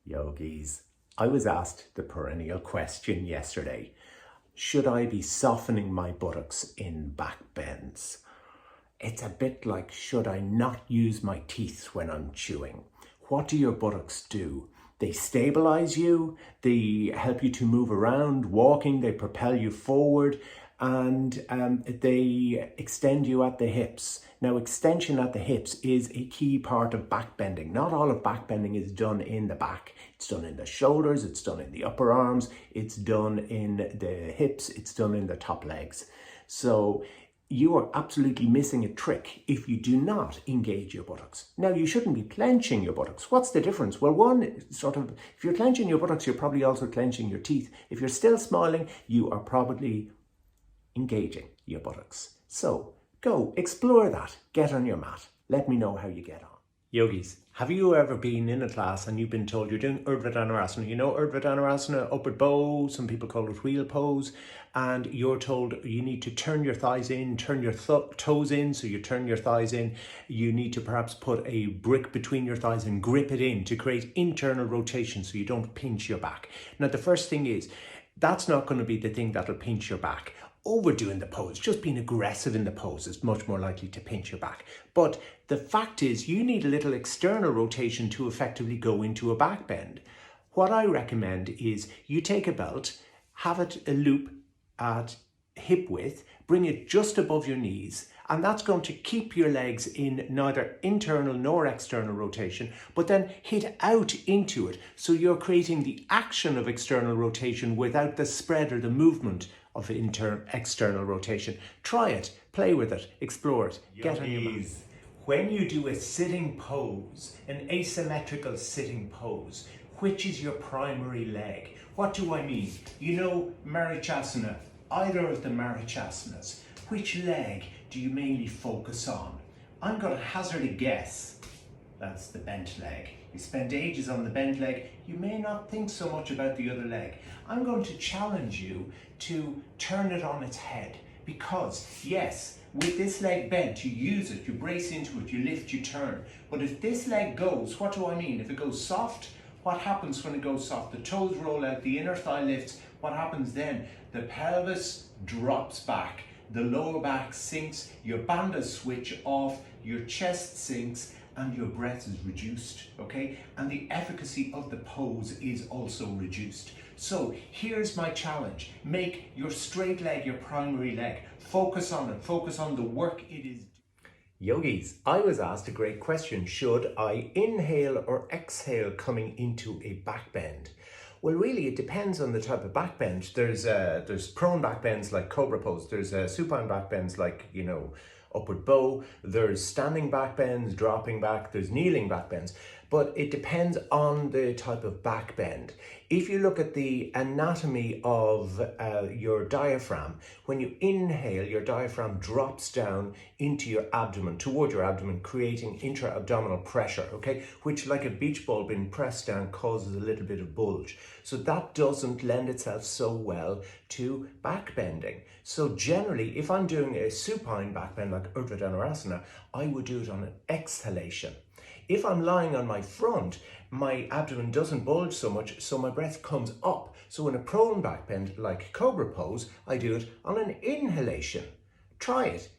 Yogis, I was asked the perennial question yesterday. Should I be softening my buttocks in back bends? It's a bit like, should I not use my teeth when I'm chewing? What do your buttocks do? They stabilize you, they help you to move around, walking, they propel you forward, and they extend you at the hips. Now, extension at the hips is a key part of back bending. Not all of back bending is done in the back. It's done in the shoulders, it's done in the upper arms, it's done in the hips, it's done in the top legs. So you are absolutely missing a trick if you do not engage your buttocks. Now, you shouldn't be clenching your buttocks. What's the difference? Well, one, if you're clenching your buttocks, you're probably also clenching your teeth. If you're still smiling, you are probably engaging your buttocks. So go explore that. Get on your mat. Let me know how you get on. Yogis, have you ever been in a class and you've been told you're doing Urdhva Dhanurasana? You know Urdhva Dhanurasana, upward bow, some people call it wheel pose, and you're told you need to turn your thighs in, turn your toes in, so you turn your thighs in. You need to perhaps put a brick between your thighs and grip it in to create internal rotation so you don't pinch your back. Now, the first thing is, that's not going to be the thing that'll pinch your back. Overdoing the pose, just being aggressive in the pose is much more likely to pinch your back. But the fact is, you need a little external rotation to effectively go into a back bend. What I recommend is you take a belt, have it a loop at hip width, bring it just above your knees, and that's going to keep your legs in neither internal nor external rotation, but then hit out into it. So you're creating the action of external rotation without the spread or the movement of external rotation. Try it, play with it, explore it, get on your mat. When you do a sitting pose, an asymmetrical sitting pose, which is your primary leg? What do I mean? You know Marichasana, either of the Marichasanas. Which leg do you mainly focus on? I'm going to hazard a guess. That's the bent leg. You spend ages on the bent leg, you may not think so much about the other leg. I'm going to challenge you to turn it on its head, because yes, with this leg bent, you use it, you brace into it, you lift, you turn. But if this leg goes, what do I mean? If it goes soft, what happens when it goes soft? The toes roll out, the inner thigh lifts. What happens then? The pelvis drops back, the lower back sinks, your bandhas switch off, your chest sinks, and your breath is reduced, okay? And the efficacy of the pose is also reduced. So here's my challenge. Make your straight leg your primary leg. Focus on it. Focus on the work it is. Yogis, I was asked a great question. Should I inhale or exhale coming into a back bend? Well, really, it depends on the type of back bend. There's prone back bends like cobra pose. There's supine back bends like, upward bow. There's standing back bends, dropping back. There's kneeling back bends. But it depends on the type of back bend. If you look at the anatomy of your diaphragm, when you inhale, your diaphragm drops down into your abdomen, toward your abdomen, creating intra-abdominal pressure, okay? Which, like a beach ball being pressed down, causes a little bit of bulge. So that doesn't lend itself so well to back bending. So generally, if I'm doing a supine back bend like Urdhva Dhanurasana, I would do it on an exhalation. If I'm lying on my front, my abdomen doesn't bulge so much, so my breath comes up. So in a prone back bend like cobra pose, I do it on an inhalation. Try it.